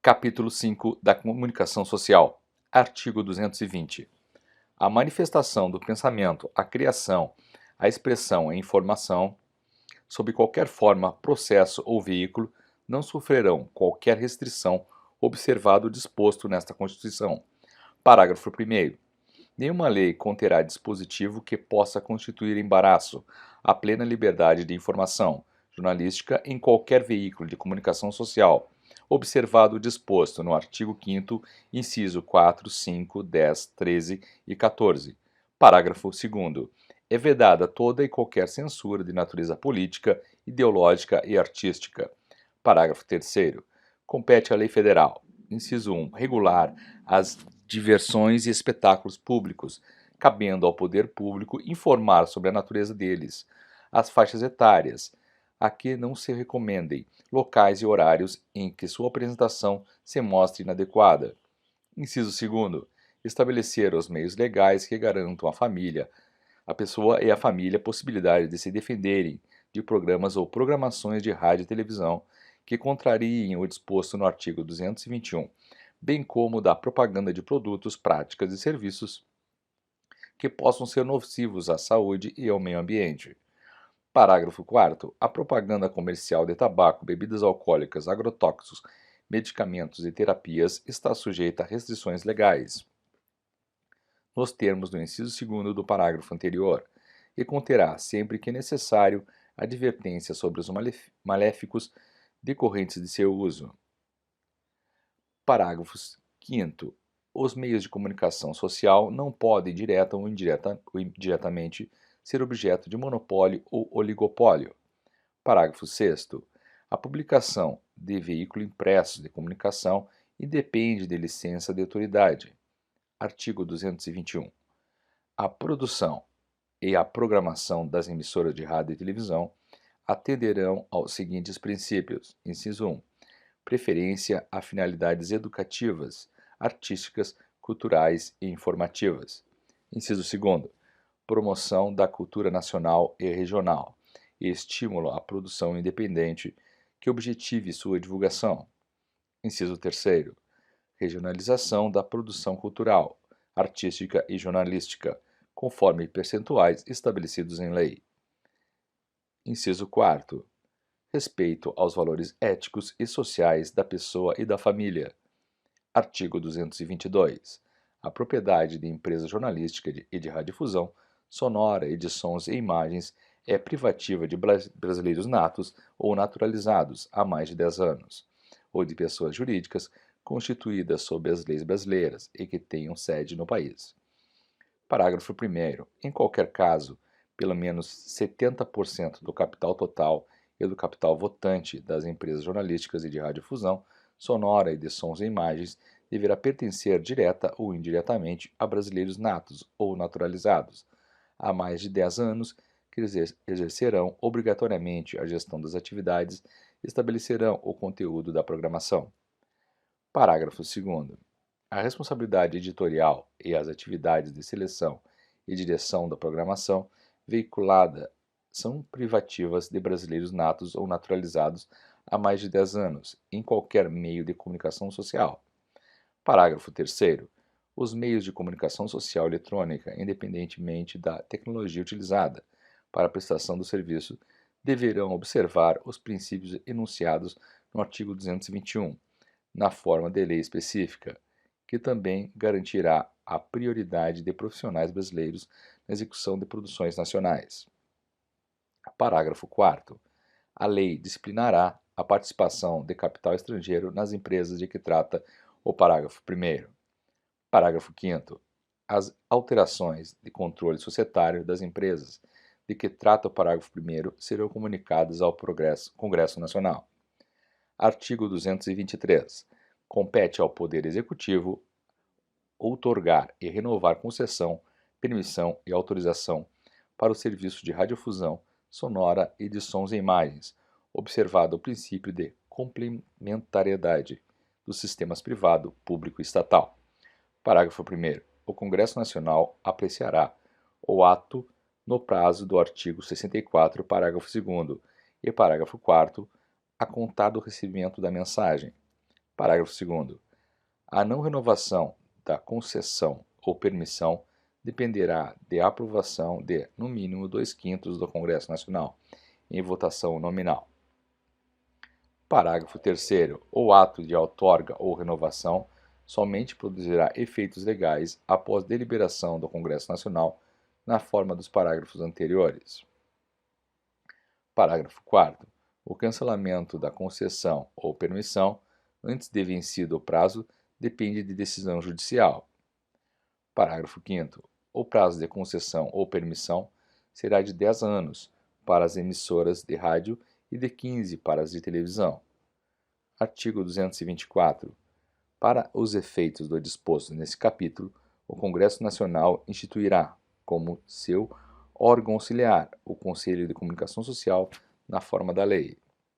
Capítulo 5 da Comunicação Social. Artigo 220. A manifestação do pensamento, a criação, a expressão e a informação, sob qualquer forma, processo ou veículo, não sofrerão qualquer restrição, observado o disposto nesta Constituição. Parágrafo 1º. Nenhuma lei conterá dispositivo que possa constituir embaraço à plena liberdade de informação jornalística em qualquer veículo de comunicação social, observado o disposto no artigo 5º, inciso 4, 5, 10, 13 e 14. Parágrafo 2º. É vedada toda e qualquer censura de natureza política, ideológica e artística. Parágrafo 3º. Compete à lei federal, inciso 1, regular as diversões e espetáculos públicos, cabendo ao poder público informar sobre a natureza deles, as faixas etárias, a que não se recomendem, locais e horários em que sua apresentação se mostre inadequada. Inciso 2º. Estabelecer os meios legais que garantam à família, a pessoa e a família a possibilidade de se defenderem de programas ou programações de rádio e televisão que contrariem o disposto no artigo 221, bem como da propaganda de produtos, práticas e serviços que possam ser nocivos à saúde e ao meio ambiente. Parágrafo 4º. A propaganda comercial de tabaco, bebidas alcoólicas, agrotóxicos, medicamentos e terapias está sujeita a restrições legais, nos termos do inciso 2º do parágrafo anterior, e conterá, sempre que necessário, advertência sobre os maléficos decorrentes de seu uso. Parágrafo 5º. Os meios de comunicação social não podem, direta ou indiretamente, ser objeto de monopólio ou oligopólio. Parágrafo 6º. A publicação de veículo impresso de comunicação independe de licença de autoridade. Artigo 221. A produção e a programação das emissoras de rádio e televisão atenderão aos seguintes princípios. Inciso 1. Preferência a finalidades educativas, artísticas, culturais e informativas. Inciso 2º. Promoção da cultura nacional e regional e estímulo à produção independente que objetive sua divulgação. Inciso 3º. Regionalização da produção cultural, artística e jornalística, conforme percentuais estabelecidos em lei. Inciso 4º. Respeito aos valores éticos e sociais da pessoa e da família. Artigo 222. A propriedade de empresa jornalística e de radiodifusão sonora, edições e imagens é privativa de brasileiros natos ou naturalizados há mais de 10 anos, ou de pessoas jurídicas constituídas sob as leis brasileiras e que tenham sede no país. Parágrafo 1º. Em qualquer caso, pelo menos 70% do capital total e do capital votante das empresas jornalísticas e de radiodifusão sonora e de sons e imagens deverá pertencer direta ou indiretamente a brasileiros natos ou naturalizados há mais de 10 anos que exercerão obrigatoriamente a gestão das atividades e estabelecerão o conteúdo da programação. Parágrafo 2º. A responsabilidade editorial e as atividades de seleção e direção da programação veiculada são privativas de brasileiros natos ou naturalizados há mais de 10 anos, em qualquer meio de comunicação social. Parágrafo 3º. Os meios de comunicação social eletrônica, independentemente da tecnologia utilizada para a prestação do serviço, deverão observar os princípios enunciados no artigo 221, na forma de lei específica, que também garantirá a prioridade de profissionais brasileiros na execução de produções nacionais. Parágrafo 4º. A lei disciplinará a participação de capital estrangeiro nas empresas de que trata o parágrafo 1º. Parágrafo 5º. As alterações de controle societário das empresas de que trata o parágrafo 1º serão comunicadas ao Congresso Nacional. Artigo 223. Compete ao Poder Executivo outorgar e renovar concessão, permissão e autorização para o serviço de radiodifusão sonora e de sons e imagens, observado o princípio de complementariedade dos sistemas privado, público e estatal. Parágrafo 1º. O Congresso Nacional apreciará o ato no prazo do artigo 64, parágrafo 2º e parágrafo 4º, a contar do recebimento da mensagem. Parágrafo 2º. A não renovação da concessão ou permissão dependerá de aprovação de, no mínimo, 2/5 do Congresso Nacional, em votação nominal. Parágrafo 3º. O ato de outorga ou renovação somente produzirá efeitos legais após deliberação do Congresso Nacional, na forma dos parágrafos anteriores. Parágrafo 4º. O cancelamento da concessão ou permissão, antes de vencido o prazo, depende de decisão judicial. Parágrafo 5º. O prazo de concessão ou permissão será de 10 anos para as emissoras de rádio e de 15 para as de televisão. Artigo 224. Para os efeitos do disposto nesse capítulo, o Congresso Nacional instituirá, como seu órgão auxiliar, o Conselho de Comunicação Social, na forma da lei.